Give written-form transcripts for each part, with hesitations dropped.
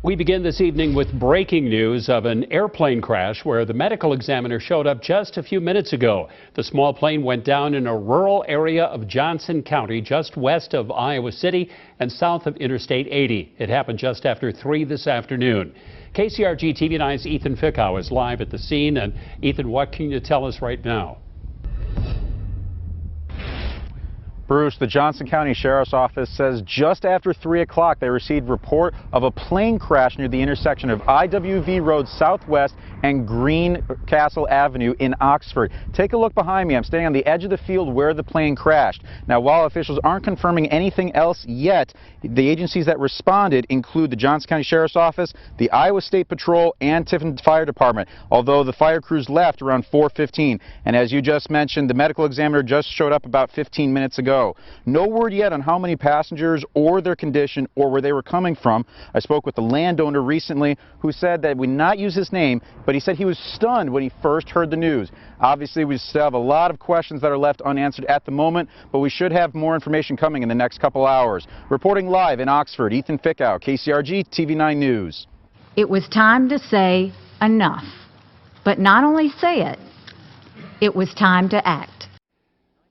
We begin this evening with breaking news of an airplane crash where the medical examiner showed up just a few minutes ago. The small plane went down in a rural area of Johnson County, just west of Iowa City and south of Interstate 80. It happened just after 3 this afternoon. KCRG TV 9's Ethan Fickow is live at the scene. And Ethan, what can you tell us right now? Bruce, the Johnson County Sheriff's Office says just after 3 o'clock they received report of a plane crash near the intersection of IWV Road Southwest and Greencastle Avenue in Oxford. Take a look behind me. I'm standing on the edge of the field where the plane crashed. Now, while officials aren't confirming anything else yet, the agencies that responded include the Johnson County Sheriff's Office, the Iowa State Patrol, and Tiffin Fire Department, although the fire crews left around 4:15. And as you just mentioned, the medical examiner just showed up about 15 minutes ago. No word yet on how many passengers or their condition or where they were coming from. I spoke with the landowner recently who said that we not use his name, but he said he was stunned when he first heard the news. Obviously, we still have a lot of questions that are left unanswered at the moment, but we should have more information coming in the next couple hours. Reporting live in Oxford, Ethan Fickow, KCRG TV 9 News. It was time to say enough, but not only say it, it was time to act.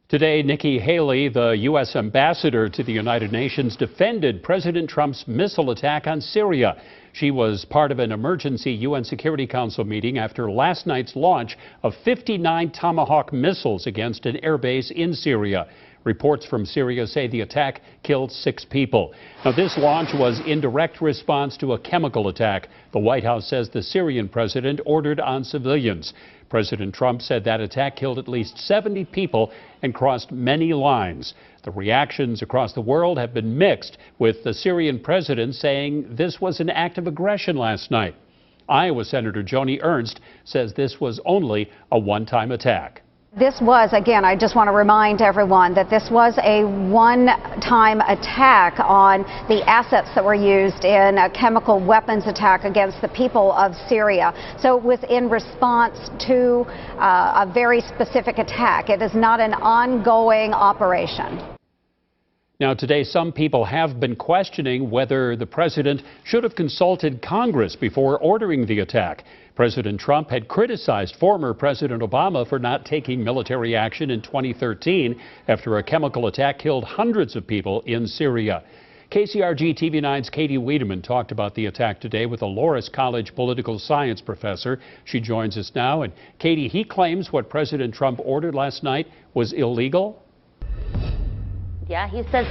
Today, Nikki Haley, the U.S. ambassador to the United Nations, defended President Trump's missile attack on Syria. She was part of an emergency UN Security Council meeting after last night's launch of 59 Tomahawk missiles against an airbase in Syria. Reports from Syria say the attack killed 6 people. Now, this launch was in direct response to a chemical attack the White House says the Syrian president ordered on civilians. President Trump said that attack killed at least 70 people and crossed many lines. The reactions across the world have been mixed, with the Syrian president saying this was an act of aggression last night. Iowa Senator Joni Ernst says this was only a one-time attack. This was, again, I just want to remind everyone that this was a one-time attack on the assets that were used in a chemical weapons attack against the people of Syria. So it was in response to a very specific attack. It is not an ongoing operation. Now, today, some people have been questioning whether the president should have consulted Congress before ordering the attack. President Trump had criticized former President Obama for not taking military action in 2013 after a chemical attack killed hundreds of people in Syria. KCRG TV 9's Katie Wiedemann talked about the attack today with a Loras College political science professor. She joins us now. And Katie, he claims what President Trump ordered last night was illegal. Yeah, he says,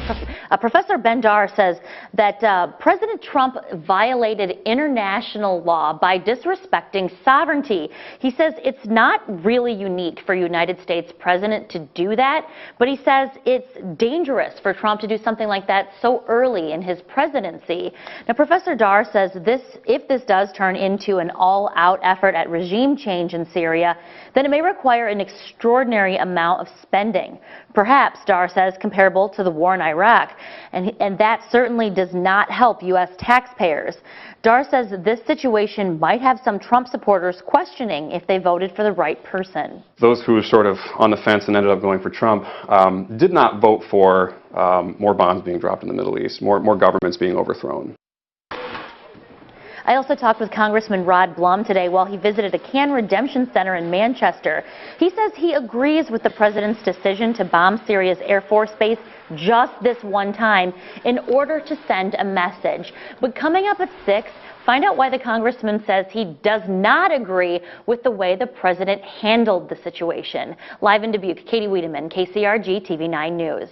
Professor Bendar says that President Trump violated international law by disrespecting sovereignty. He says it's not really unique for a United States president to do that, but he says it's dangerous for Trump to do something like that so early in his presidency. Now, Professor Dar says if this does turn into an all-out effort at regime change in Syria, then it may require an extraordinary amount of spending. Perhaps, Dar says, comparable to the war in Iraq, and that certainly does not help U.S. taxpayers. Dar says this situation might have some Trump supporters questioning if they voted for the right person. Those who were sort of on the fence and ended up going for Trump did not vote for more bombs being dropped in the Middle East, more governments being overthrown. I also talked with Congressman Rod Blum today while he visited a Can Redemption Center in Manchester. He says he agrees with the president's decision to bomb Syria's Air Force Base just this one time in order to send a message. But coming up at 6, find out why the congressman says he does not agree with the way the president handled the situation. Live in Dubuque, Katie Wiedemann, KCRG TV 9 News.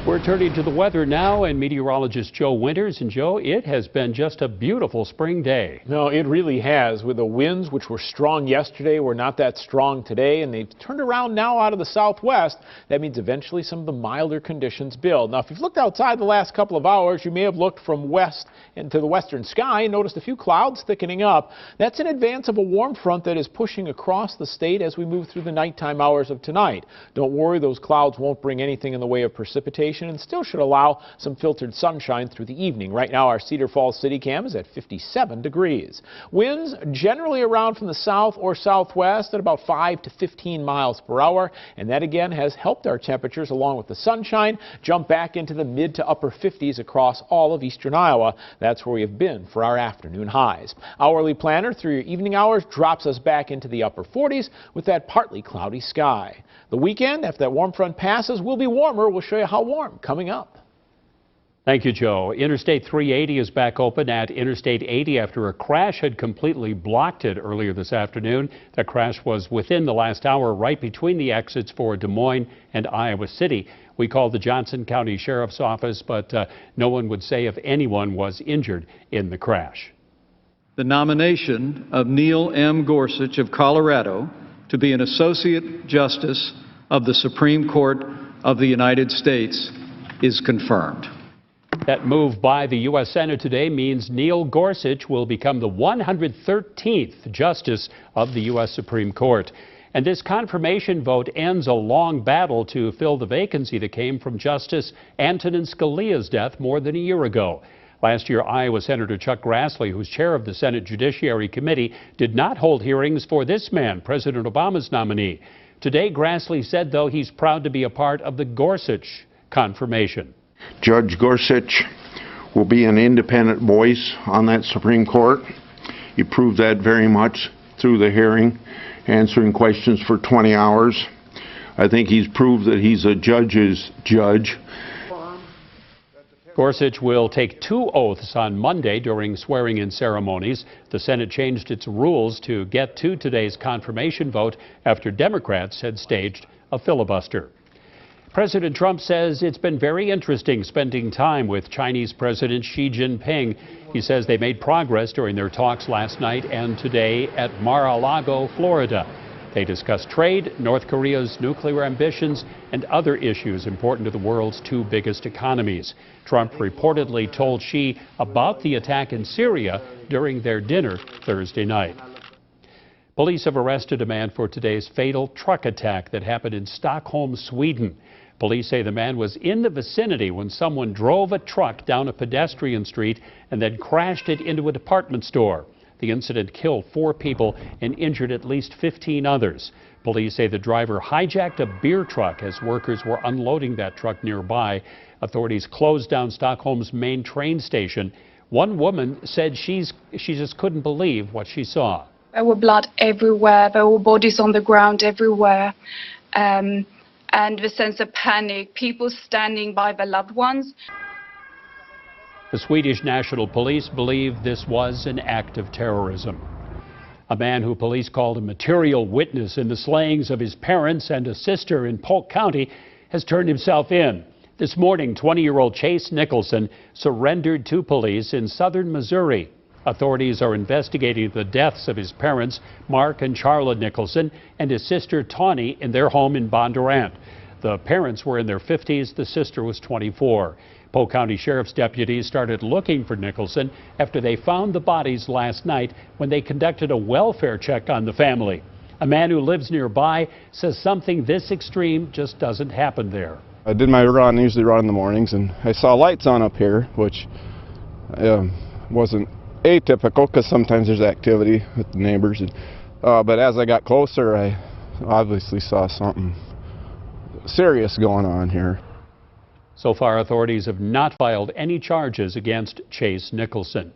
We're turning to the weather now, and meteorologist Joe Winters. And Joe, it has been just a beautiful spring day. No, it really has, with the winds, which were strong yesterday, were not that strong today, and they've turned around now out of the southwest. That means eventually some of the milder conditions build. Now, if you've looked outside the last couple of hours, you may have looked from west into the western sky and noticed a few clouds thickening up. That's in advance of a warm front that is pushing across the state as we move through the nighttime hours of tonight. Don't worry, those clouds won't bring anything in the way of precipitation. precipitation and still should allow some filtered sunshine through the evening. Right now, our Cedar Falls City Cam is at 57 degrees. Winds generally around from the south or southwest at about 5 to 15 miles per hour, and that again has helped our temperatures, along with the sunshine, jump back into the mid to upper 50s across all of eastern Iowa. That's where we have been for our afternoon highs. Hourly planner through your evening hours drops us back into the upper 40s with that partly cloudy sky. The weekend, after that warm front passes, will be warmer. We'll show you how warm coming up. Thank you, Joe. Interstate 380 is back open at Interstate 80 after a crash had completely blocked it earlier this afternoon. That crash was within the last hour, right between the exits for Des Moines and Iowa City. We called the Johnson County Sheriff's Office, but no one would say if anyone was injured in the crash. The nomination of Neil M. Gorsuch of Colorado to be an Associate Justice of the Supreme Court of the United States is confirmed. That move by the U.S. Senate today means Neil Gorsuch will become the 113th Justice of the U.S. Supreme Court. And this confirmation vote ends a long battle to fill the vacancy that came from Justice Antonin Scalia's death more than a year ago. Last year, Iowa Senator Chuck Grassley, who's chair of the Senate Judiciary Committee, did not hold hearings for this man, President Obama's nominee. Today, Grassley said, though, he's proud to be a part of the Gorsuch confirmation. Judge Gorsuch will be an independent voice on that Supreme Court. He proved that very much through the hearing, answering questions for 20 hours. I think he's proved that he's a judge's judge. Gorsuch will take 2 oaths on Monday during swearing-in ceremonies. The Senate changed its rules to get to today's confirmation vote after Democrats had staged a filibuster. President Trump says it's been very interesting spending time with Chinese President Xi Jinping. He says they made progress during their talks last night and today at Mar-a-Lago, Florida. They discussed trade, North Korea's nuclear ambitions, and other issues important to the world's 2 biggest economies. Trump reportedly told Xi about the attack in Syria during their dinner Thursday night. Police have arrested a man for today's fatal truck attack that happened in Stockholm, Sweden. Police say the man was in the vicinity when someone drove a truck down a pedestrian street and then crashed it into a department store. The incident killed 4 people and injured at least 15 others. Police say the driver hijacked a beer truck as workers were unloading that truck nearby. Authorities closed down Stockholm's main train station. One woman said she just couldn't believe what she saw. There were blood everywhere. There were bodies on the ground everywhere. And the sense of panic, people standing by their loved ones. The Swedish National Police believe this was an act of terrorism. A man who police called a material witness in the slayings of his parents and a sister in Polk County has turned himself in. This morning, 20-year-old Chase Nicholson surrendered to police in southern Missouri. Authorities are investigating the deaths of his parents, Mark and Charlotte Nicholson, and his sister Tawny in their home in Bondurant. The parents were in their 50s. The sister was 24. Polk County Sheriff's deputies started looking for Nicholson after they found the bodies last night when they conducted a welfare check on the family. A man who lives nearby says something this extreme just doesn't happen there. I did my run, usually run in the mornings, and I saw lights on up here, which wasn't atypical because sometimes there's activity with the neighbors. But as I got closer, I obviously saw something serious going on here. So far, authorities have not filed any charges against Chase Nicholson.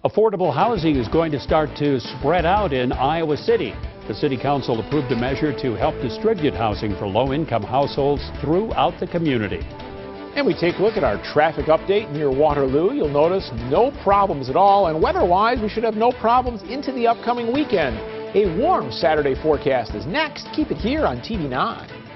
Affordable housing is going to start to spread out in Iowa City. The City Council approved a measure to help distribute housing for low-income households throughout the community. And we take a look at our traffic update near Waterloo. You'll notice no problems at all, and weather-wise, we should have no problems into the upcoming weekend. A warm Saturday forecast is next. Keep it here on TV 9.